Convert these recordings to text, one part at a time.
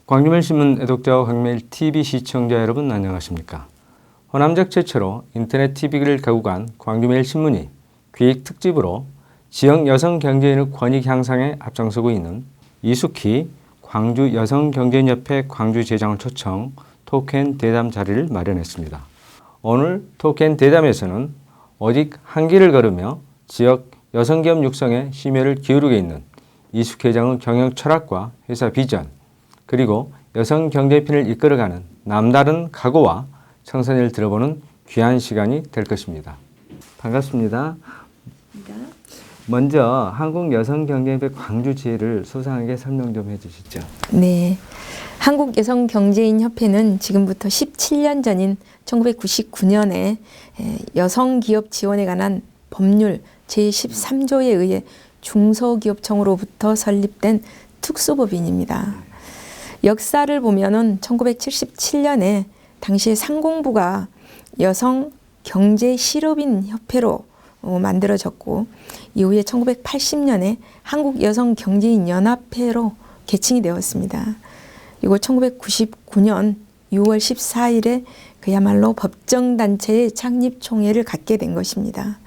광주매일신문 애독자와 광주매일TV 시청자 여러분 안녕하십니까. 호남적 최초로 인터넷 TV를 개국한 광주매일신문이 기획특집으로 지역 여성 경제인의 권익 향상에 앞장서고 있는 이숙희 광주여성경제인협회 광주재장을 초청 토크앤 대담 자리를 마련했습니다. 오늘 토크앤 대담에서는 오직 한 길을 걸으며 지역 여성기업 육성에 심혈을 기울이고 있는 이숙희 회장의 경영 철학과 회사 비전, 그리고 여성 경제핀을 이끌어가는 남다른 각오와 청산을 들어보는 귀한 시간이 될 것입니다. 반갑습니다. 먼저 한국여성경제인협회 광주지회를 소상하게 설명 좀 해주시죠. 네, 한국여성경제인협회는 지금부터 17년 전인 1999년에 여성기업 지원에 관한 법률 제13조에 의해 중소기업청으로부터 설립된 특수법인입니다. 역사를 보면은 1977년에 당시에 상공부가 여성경제실업인협회로 만들어졌고 이후에 1980년에 한국여성경제인연합회로 개칭이 되었습니다. 그리고 1999년 6월 14일에 그야말로 법정단체의 창립총회를 갖게 된 것입니다.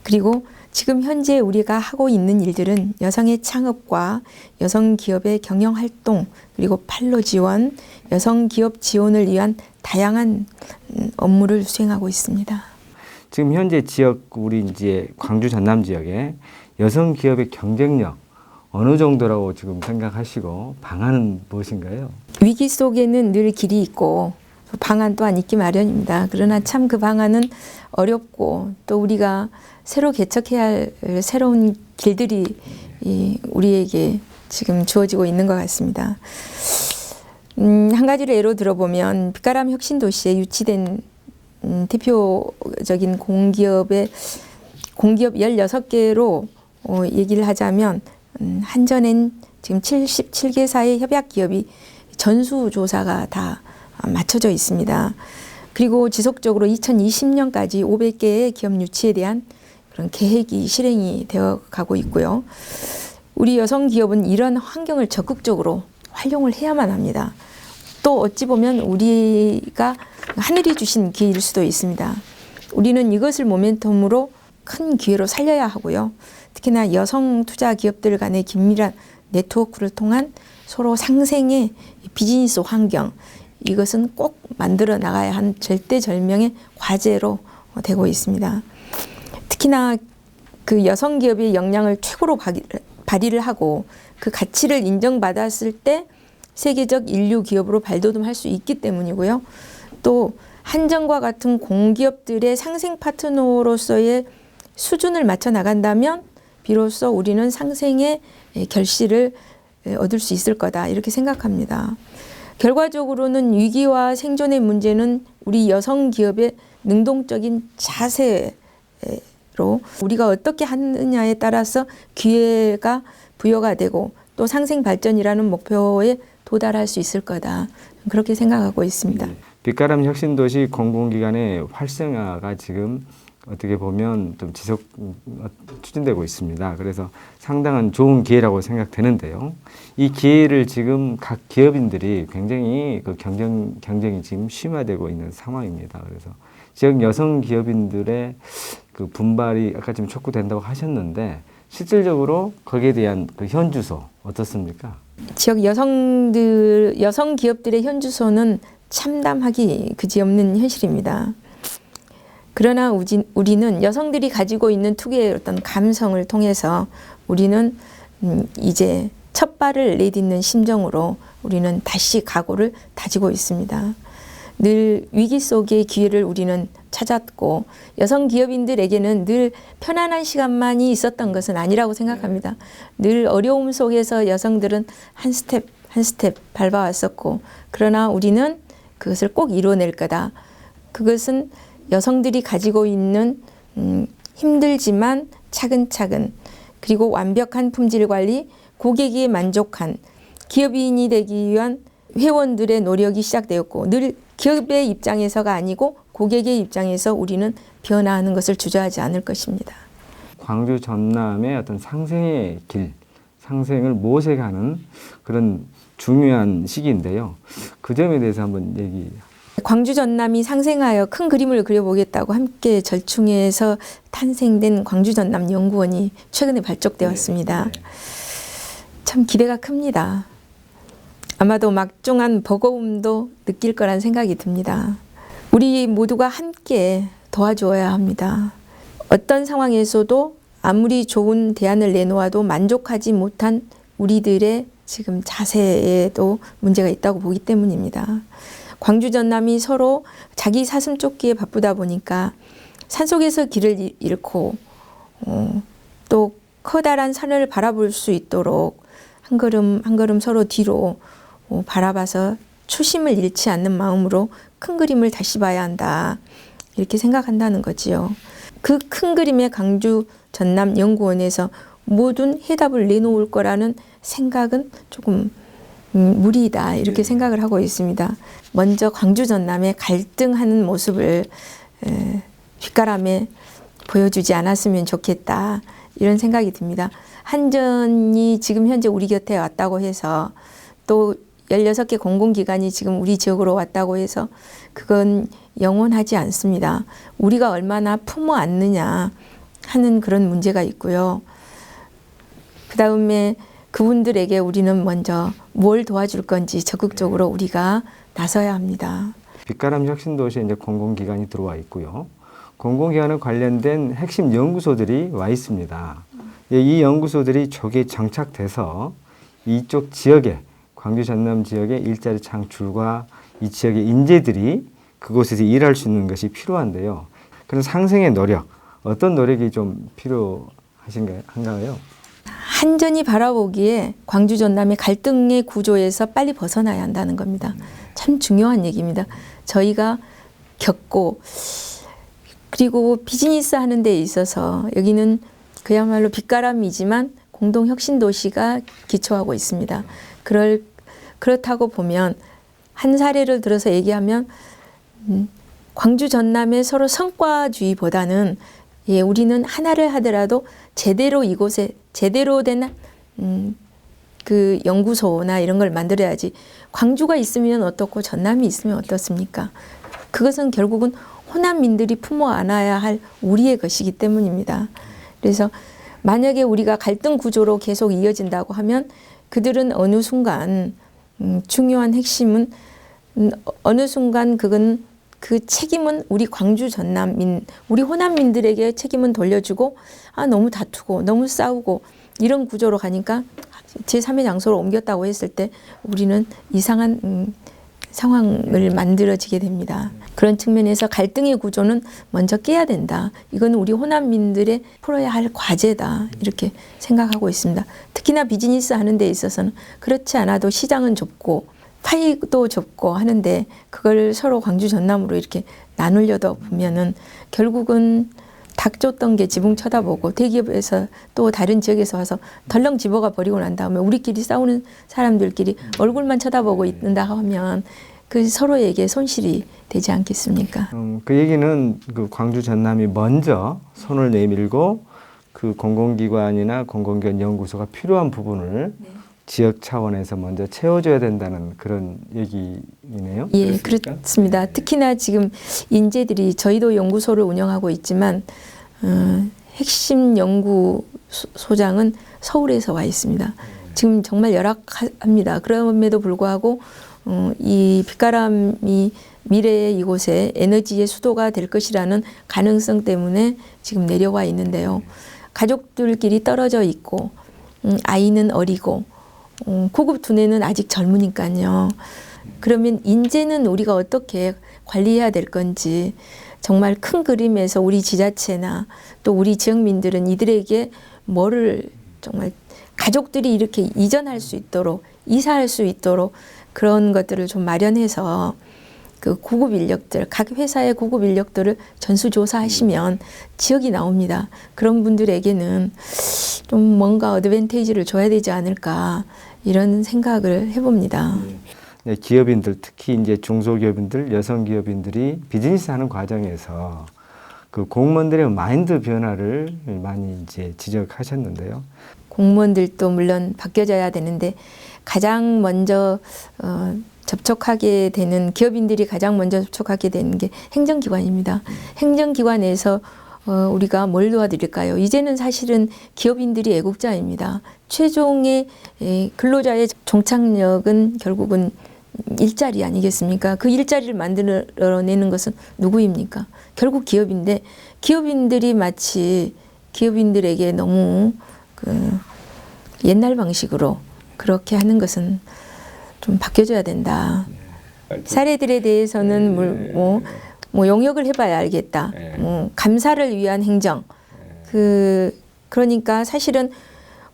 그리고 지금 현재 우리가 하고 있는 일들은 여성의 창업과 여성기업의 경영활동, 그리고 판로 지원, 여성기업 지원을 위한 다양한 업무를 수행하고 있습니다. 지금 현재 지역, 우리 이제 광주 전남 지역의 여성기업의 경쟁력 어느 정도라고 지금 생각하시고 방안은 무엇인가요? 위기 속에는 늘 길이 있고 방안 또한 있기 마련입니다. 그러나 참 그 방안은 어렵고 또 우리가 새로 개척해야 할 새로운 길들이 우리에게 지금 주어지고 있는 것 같습니다. 한 가지를 예로 들어보면 빛가람 혁신도시에 유치된 대표적인 공기업 16개로 얘기를 하자면 한전엔 지금 77개사의 협약기업이 전수조사가 다 맞춰져 있습니다. 그리고 지속적으로 2020년까지 500개의 기업 유치에 대한 그런 계획이 실행이 되어 가고 있고요. 우리 여성 기업은 이런 환경을 적극적으로 활용을 해야만 합니다. 또 어찌 보면 우리가 하늘이 주신 기회일 수도 있습니다. 우리는 이것을 모멘텀으로 큰 기회로 살려야 하고요. 특히나 여성 투자 기업들 간의 긴밀한 네트워크를 통한 서로 상생의 비즈니스 환경, 이것은 꼭 만들어 나가야 한 절대절명의 과제로 되고 있습니다. 특히나 그 여성 기업의 역량을 최고로 발휘를 하고 그 가치를 인정받았을 때 세계적 인류 기업으로 발돋움할 수 있기 때문이고요. 또 한전과 같은 공기업들의 상생 파트너로서의 수준을 맞춰 나간다면 비로소 우리는 상생의 결실을 얻을 수 있을 거다, 이렇게 생각합니다. 결과적으로는 위기와 생존의 문제는 우리 여성 기업의 능동적인 자세로 우리가 어떻게 하느냐에 따라서 기회가 부여가 되고 또 상생 발전이라는 목표에 도달할 수 있을 거다, 그렇게 생각하고 있습니다. 빛가람 혁신도시 공공기관의 활성화가 지금 어떻게 보면 좀 지속 추진되고 있습니다. 그래서 상당한 좋은 기회라고 생각되는데요. 이 기회를 지금 각 기업인들이 굉장히 그 경쟁이 지금 심화되고 있는 상황입니다. 그래서 지역 여성 기업인들의 그 분발이 아까 지금 촉구된다고 하셨는데 실질적으로 거기에 대한 그 현주소 어떻습니까? 지역 여성 기업들의 현주소는 참담하기 그지없는 현실입니다. 그러나 우리는 여성들이 가지고 있는 특유의 어떤 감성을 통해서 우리는 이제 첫 발을 내딛는 심정으로 우리는 다시 각오를 다지고 있습니다. 늘 위기 속의 기회를 우리는 찾았고 여성 기업인들에게는 늘 편안한 시간만이 있었던 것은 아니라고 생각합니다. 늘 어려움 속에서 여성들은 한 스텝 한 스텝 밟아왔었고 그러나 우리는 그것을 꼭 이뤄낼 거다. 그것은 여성들이 가지고 있는 힘들지만 차근차근 그리고 완벽한 품질 관리, 고객이 만족한 기업인이 되기 위한 회원들의 노력이 시작되었고 늘 기업의 입장에서가 아니고 고객의 입장에서 우리는 변화하는 것을 주저하지 않을 것입니다. 광주 전남의 어떤 상생의 길, 상생을 모색하는 그런 중요한 시기인데요. 그 점에 대해서 한번 얘기. 광주 전남이 상생하여 큰 그림을 그려보겠다고 함께 절충해서 탄생된 광주 전남 연구원이 최근에 발족되었습니다. 참 기대가 큽니다. 아마도 막중한 버거움도 느낄 거란 생각이 듭니다. 우리 모두가 함께 도와줘야 합니다. 어떤 상황에서도 아무리 좋은 대안을 내놓아도 만족하지 못한 우리들의 지금 자세에도 문제가 있다고 보기 때문입니다. 광주 전남이 서로 자기 사슴 쫓기에 바쁘다 보니까 산속에서 길을 잃고 또 커다란 산을 바라볼 수 있도록 한 걸음 한 걸음 서로 뒤로 바라봐서 초심을 잃지 않는 마음으로 큰 그림을 다시 봐야 한다. 이렇게 생각한다는 거지요. 그 큰 그림의 광주 전남 연구원에서 모든 해답을 내놓을 거라는 생각은 조금 무리다 이렇게 생각을 하고 있습니다. 먼저 광주 전남의 갈등하는 모습을 뒷가람에 보여주지 않았으면 좋겠다 이런 생각이 듭니다. 한전이 지금 현재 우리 곁에 왔다고 해서 또 16개 공공기관이 지금 우리 지역으로 왔다고 해서 그건 영원하지 않습니다. 우리가 얼마나 품어 안느냐 하는 그런 문제가 있고요. 그 다음에 그분들에게 우리는 먼저 뭘 도와줄 건지 적극적으로 우리가 나서야 합니다. 빛가람 혁신도시에 이제 공공기관이 들어와 있고요. 공공기관에 관련된 핵심 연구소들이 와 있습니다. 이 연구소들이 조기에 정착돼서 이쪽 지역에 광주 전남 지역의 일자리 창출과 이 지역의 인재들이 그곳에서 일할 수 있는 것이 필요한데요. 그런 상생의 노력, 어떤 노력이 좀 필요하신가요? 한전이 바라보기에 광주 전남의 갈등의 구조에서 빨리 벗어나야 한다는 겁니다. 참 중요한 얘기입니다. 저희가 겪고 그리고 비즈니스 하는 데 있어서 여기는 그야말로 빛가람이지만 공동혁신도시가 기초하고 있습니다. 그렇다고 보면 한 사례를 들어서 얘기하면 광주 전남의 서로 성과주의보다는 우리는 하나를 하더라도 제대로 이곳에 제대로 된 그 연구소나 이런 걸 만들어야지. 광주가 있으면 어떻고 전남이 있으면 어떻습니까? 그것은 결국은 호남민들이 품어 안아야 할 우리의 것이기 때문입니다. 그래서 만약에 우리가 갈등 구조로 계속 이어진다고 하면 그들은 어느 순간 중요한 핵심은 어느 순간 그건 그 책임은 우리 광주 전남민, 우리 호남민들에게 책임은 돌려주고 너무 다투고 너무 싸우고 이런 구조로 가니까 제3의 장소로 옮겼다고 했을 때 우리는 이상한 상황을 만들어지게 됩니다. 그런 측면에서 갈등의 구조는 먼저 깨야 된다. 이건 우리 호남민들의 풀어야 할 과제다. 이렇게 생각하고 있습니다. 특히나 비즈니스 하는 데 있어서는 그렇지 않아도 시장은 좁고 파이도 좁고 하는데 그걸 서로 광주 전남으로 이렇게 나누려다 보면은 결국은 닭 쫓던 게 지붕 쳐다보고 대기업에서 또 다른 지역에서 와서 덜렁 집어가 버리고 난 다음에 우리끼리 싸우는 사람들끼리 얼굴만 쳐다보고 있는다 하면 그 서로에게 손실이 되지 않겠습니까? 그 얘기는 그 광주 전남이 먼저 손을 내밀고 그 공공기관이나 공공기관 연구소가 필요한 부분을 지역 차원에서 먼저 채워줘야 된다는 그런 얘기이네요. 예, 그렇습니까? 그렇습니다. 특히나 지금 인재들이 저희도 연구소를 운영하고 있지만 핵심 연구소장은 서울에서 와 있습니다. 지금 정말 열악합니다. 그럼에도 불구하고 이 빛가람이 미래의 이곳에 에너지의 수도가 될 것이라는 가능성 때문에 지금 내려와 있는데요. 가족들끼리 떨어져 있고 아이는 어리고 고급 두뇌는 아직 젊으니까요. 그러면 인재는 우리가 어떻게 관리해야 될 건지, 정말 큰 그림에서 우리 지자체나 또 우리 지역민들은 이들에게 뭐를 정말 가족들이 이렇게 이전할 수 있도록, 이사할 수 있도록 그런 것들을 좀 마련해서 그 고급 인력들, 각 회사의 고급 인력들을 전수조사하시면 지역이 나옵니다. 그런 분들에게는 좀 뭔가 어드밴테이지를 줘야 되지 않을까, 이런 생각을 해봅니다. 네, 기업인들, 특히 이제 중소기업인들, 여성 기업인들이 비즈니스 하는 과정에서 그 공무원들의 마인드 변화를 많이 이제 지적하셨는데요. 공무원들도 물론 바뀌어져야 되는데 가장 먼저 접촉하게 되는, 기업인들이 가장 먼저 접촉하게 되는 게 행정기관입니다. 행정기관에서 우리가 뭘 도와드릴까요? 이제는 사실은 기업인들이 애국자입니다. 최종의 근로자의 종착역은 결국은 일자리 아니겠습니까? 그 일자리를 만들어내는 것은 누구입니까? 결국 기업인데, 기업인들이 마치 기업인들에게 너무 옛날 방식으로 그렇게 하는 것은 좀 바뀌어져야 된다. 사례들에 대해서는 뭐 용역을 해봐야 알겠다. 감사를 위한 행정. 그러니까 사실은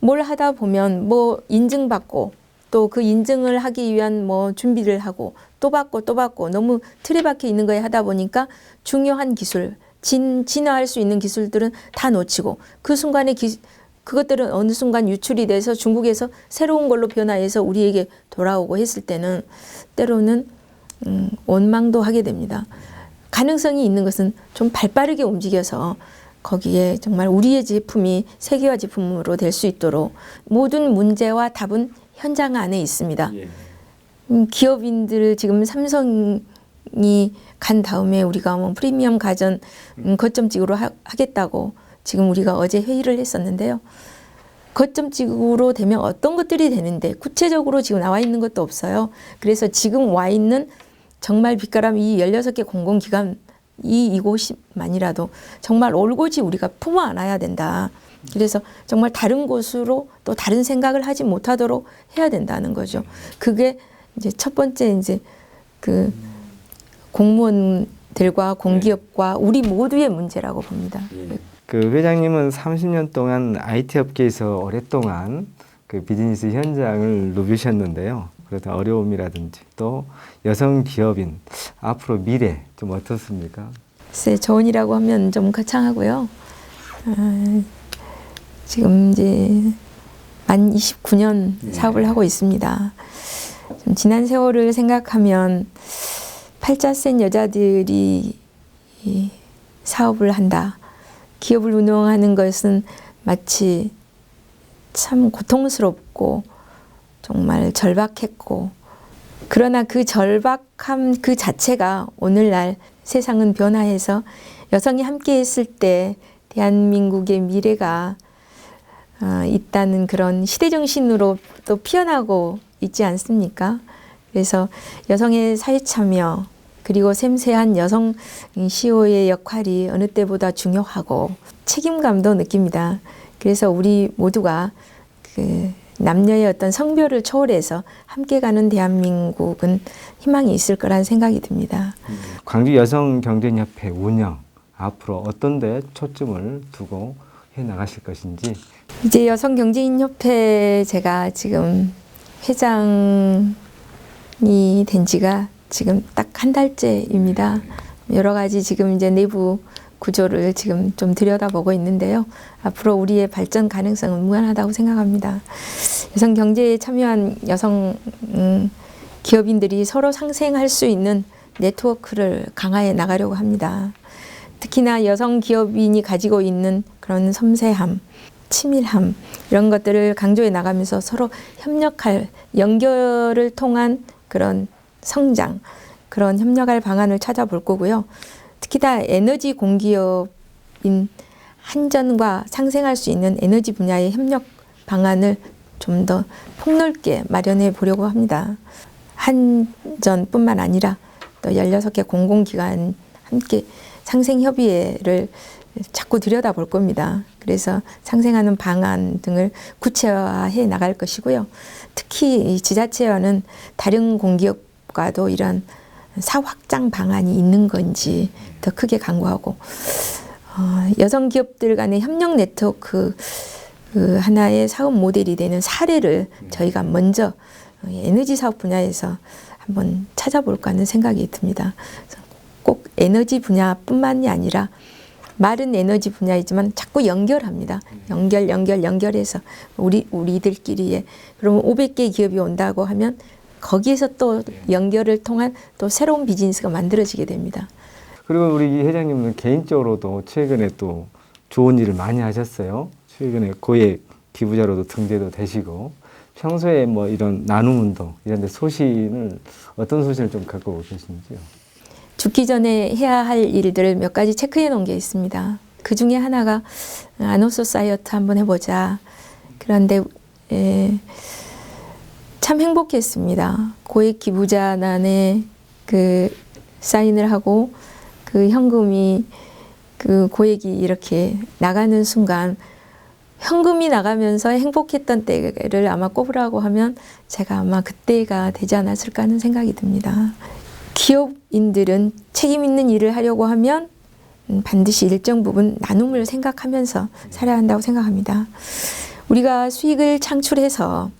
뭘 하다 보면 뭐 인증받고 또 그 인증을 하기 위한 뭐 준비를 하고 또 받고 너무 틀에 박혀 있는 거에 하다 보니까 중요한 기술, 진화할 수 있는 기술들은 다 놓치고 그 순간에 그것들은 어느 순간 유출이 돼서 중국에서 새로운 걸로 변화해서 우리에게 돌아오고 했을 때는 때로는 원망도 하게 됩니다. 가능성이 있는 것은 좀 발빠르게 움직여서 거기에 정말 우리의 제품이 세계화 제품으로 될 수 있도록 모든 문제와 답은 현장 안에 있습니다. 기업인들 지금 삼성이 간 다음에 우리가 뭐 프리미엄 가전 거점직으로 하겠다고 지금 우리가 어제 회의를 했었는데요. 거점직으로 되면 어떤 것들이 되는데 구체적으로 지금 나와 있는 것도 없어요. 그래서 지금 와 있는 정말 빛가람 이 16개 공공기관 이곳만이라도 정말 올곧이 우리가 품어 안아야 된다. 그래서 정말 다른 곳으로 또 다른 생각을 하지 못하도록 해야 된다는 거죠. 그게 이제 첫 번째 이제 그 공무원들과 공기업과 우리 모두의 문제라고 봅니다. 그 회장님은 30년 동안 IT 업계에서 오랫동안 그 비즈니스 현장을 누비셨는데요. 그래서 어려움이라든지 또 여성 기업인 앞으로 미래 좀 어떻습니까? 글쎄, 조언이라고 하면 좀 거창하고요. 지금 이제 만 29년 사업을 하고 있습니다. 좀 지난 세월을 생각하면 팔자 센 여자들이 이 사업을 한다. 기업을 운영하는 것은 마치 참 고통스럽고 정말 절박했고, 그러나 그 절박함 그 자체가 오늘날 세상은 변화해서 여성이 함께 했을 때 대한민국의 미래가 있다는 그런 시대정신으로 또 피어나고 있지 않습니까? 그래서 여성의 사회참여 그리고 샘세한 여성 CEO의 역할이 어느 때보다 중요하고 책임감도 느낍니다. 그래서 우리 모두가 그 남녀의 어떤 성별을 초월해서 함께 가는 대한민국은 희망이 있을 거란 생각이 듭니다. 광주 여성경쟁협회 운영 앞으로 어떤 데 초점을 두고 해 나가실 것인지. 이제 여성경제인협회 제가 지금 회장이 된 지가 지금 딱 한 달째입니다. 여러 가지 지금 이제 내부 구조를 지금 좀 들여다보고 있는데요. 앞으로 우리의 발전 가능성은 무한하다고 생각합니다. 여성 경제에 참여한 여성 기업인들이 서로 상생할 수 있는 네트워크를 강화해 나가려고 합니다. 특히나 여성 기업인이 가지고 있는 그런 섬세함, 치밀함 이런 것들을 강조해 나가면서 서로 협력할, 연결을 통한 그런 성장, 그런 협력할 방안을 찾아볼 거고요. 특히나 에너지 공기업인 한전과 상생할 수 있는 에너지 분야의 협력 방안을 좀 더 폭넓게 마련해 보려고 합니다. 한전뿐만 아니라 또 16개 공공기관 함께 상생협의회를 자꾸 들여다볼 겁니다. 그래서 상생하는 방안 등을 구체화해 나갈 것이고요. 특히 이 지자체와는 다른 공기업과도 이런 사확장 방안이 있는 건지 더 크게 강구하고 여성 기업들 간의 협력 네트워크 그 하나의 사업 모델이 되는 사례를 저희가 먼저 에너지 사업 분야에서 한번 찾아볼까 하는 생각이 듭니다. 그래서 꼭 에너지 분야뿐만이 아니라 말은 에너지 분야이지만 자꾸 연결합니다. 연결해서 우리들끼리의 그러면 500개 기업이 온다고 하면 거기에서 또 연결을 통한 또 새로운 비즈니스가 만들어지게 됩니다. 그리고 우리 이 회장님은 개인적으로도 최근에 또 좋은 일을 많이 하셨어요. 최근에 고액 기부자로도 등재도 되시고 평소에 뭐 이런 나눔 운동 이런 데 소신을 어떤 소신을 좀 갖고 계신지요? 죽기 전에 해야 할 일들을 몇 가지 체크해 놓은 게 있습니다. 그 중에 하나가 아노소사이어트 한번 해보자. 그런데 참 행복했습니다. 고액 기부자단에 그 사인을 하고 그 현금이 그 고액이 이렇게 나가는 순간 현금이 나가면서 행복했던 때를 아마 꼽으라고 하면 제가 아마 그때가 되지 않았을까 하는 생각이 듭니다. 기업인들은 책임 있는 일을 하려고 하면 반드시 일정 부분 나눔을 생각하면서 살아야 한다고 생각합니다. 우리가 수익을 창출해서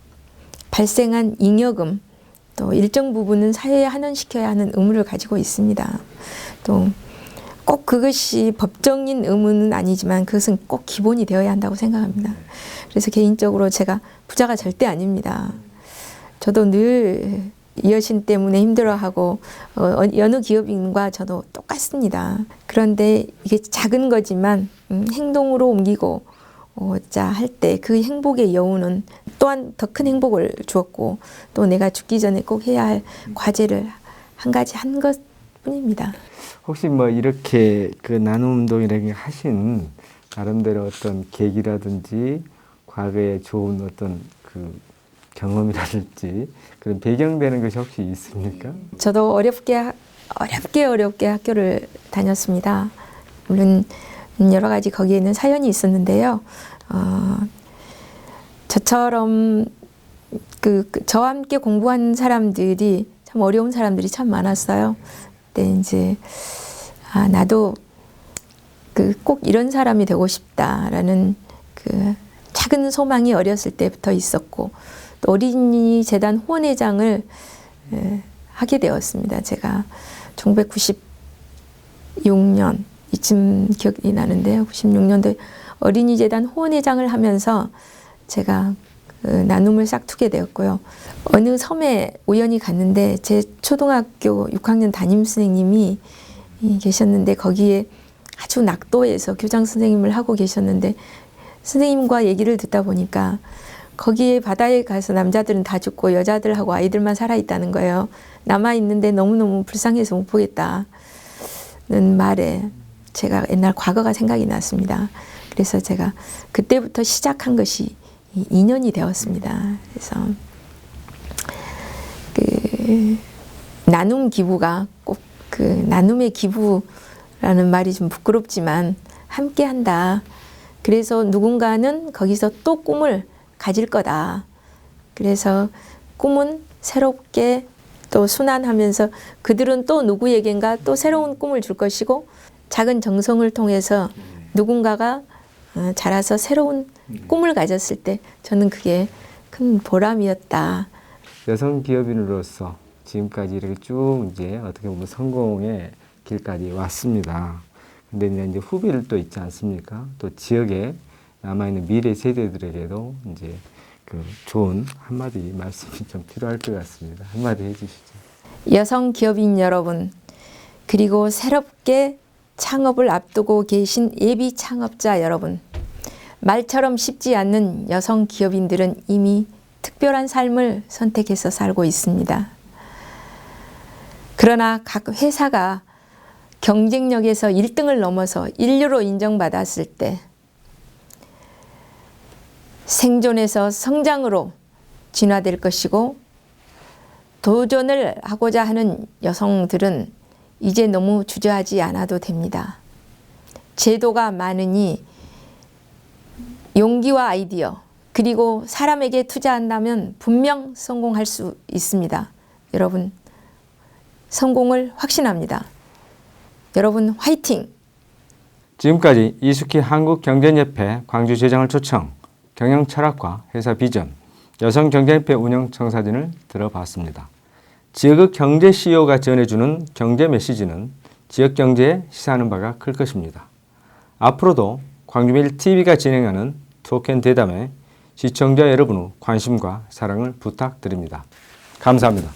발생한 잉여금 또 일정 부분은 사회에 환원시켜야 하는 의무를 가지고 있습니다. 또 꼭 그것이 법적인 의무는 아니지만 그것은 꼭 기본이 되어야 한다고 생각합니다. 그래서 개인적으로 제가 부자가 절대 아닙니다. 저도 늘 이 여신 때문에 힘들어하고 여느 기업인과 저도 똑같습니다. 그런데 이게 작은 거지만 행동으로 옮기고 자 할 때 그 행복의 여운은 또한 더 큰 행복을 주었고 또 내가 죽기 전에 꼭 해야 할 과제를 한 가지 한 것뿐입니다. 혹시 뭐 이렇게 그 나눔 운동이라고 하신 나름대로 어떤 계기라든지 과거에 좋은 어떤 그 경험이라든지 그런 배경되는 것이 혹시 있습니까? 저도 어렵게 학교를 다녔습니다. 물론 여러 가지 거기에는 사연이 있었는데요. 저처럼 저와 함께 공부한 사람들이 참 어려운 사람들이 참 많았어요. 근데 이제 나도 꼭 이런 사람이 되고 싶다라는 그 작은 소망이 어렸을 때부터 있었고 또 어린이 재단 후원회장을 하게 되었습니다. 제가 1996년 이쯤 기억이 나는데요. 96년도에 어린이 재단 후원회장을 하면서 제가 나눔을 싹트게 되었고요. 어느 섬에 우연히 갔는데 제 초등학교 6학년 담임 선생님이 계셨는데 거기에 아주 낙도에서 교장 선생님을 하고 계셨는데 선생님과 얘기를 듣다 보니까 거기에 바다에 가서 남자들은 다 죽고 여자들하고 아이들만 살아있다는 거예요. 남아있는데 너무너무 불쌍해서 못 보겠다는 말에 제가 옛날 과거가 생각이 났습니다. 그래서 제가 그때부터 시작한 것이 인연이 되었습니다. 그래서 나눔 기부가 꼭 나눔의 기부라는 말이 좀 부끄럽지만 함께 한다. 그래서 누군가는 거기서 또 꿈을 가질 거다. 그래서 꿈은 새롭게 또 순환하면서 그들은 또 누구에겐가 또 새로운 꿈을 줄 것이고 작은 정성을 통해서 누군가가 자라서 새로운 꿈을 가졌을 때 저는 그게 큰 보람이었다. 여성 기업인으로서 지금까지 이렇게 쭉 이제 어떻게 보면 성공의 길까지 왔습니다. 근데 이제 후배를 또 있지 않습니까? 또 지역에 남아있는 미래 세대들에게도 이제 그 좋은 한마디 말씀이 좀 필요할 것 같습니다. 한마디 해주시죠. 여성 기업인 여러분, 그리고 새롭게 창업을 앞두고 계신 예비 창업자 여러분, 말처럼 쉽지 않는 여성 기업인들은 이미 특별한 삶을 선택해서 살고 있습니다. 그러나 각 회사가 경쟁력에서 1등을 넘어서 인류로 인정받았을 때 생존에서 성장으로 진화될 것이고 도전을 하고자 하는 여성들은 이제 너무 주저하지 않아도 됩니다. 제도가 많으니 용기와 아이디어 그리고 사람에게 투자한다면 분명 성공할 수 있습니다. 여러분 성공을 확신합니다. 여러분 화이팅! 지금까지 이숙희 한국경제협회 광주지회장을 초청, 경영철학과 회사 비전, 여성경제협회 운영 청사진을 들어봤습니다. 지역의 경제 CEO가 전해주는 경제 메시지는 지역 경제에 시사하는 바가 클 것입니다. 앞으로도 광주메일TV가 진행하는 토큰 대담에 시청자 여러분의 관심과 사랑을 부탁드립니다. 감사합니다.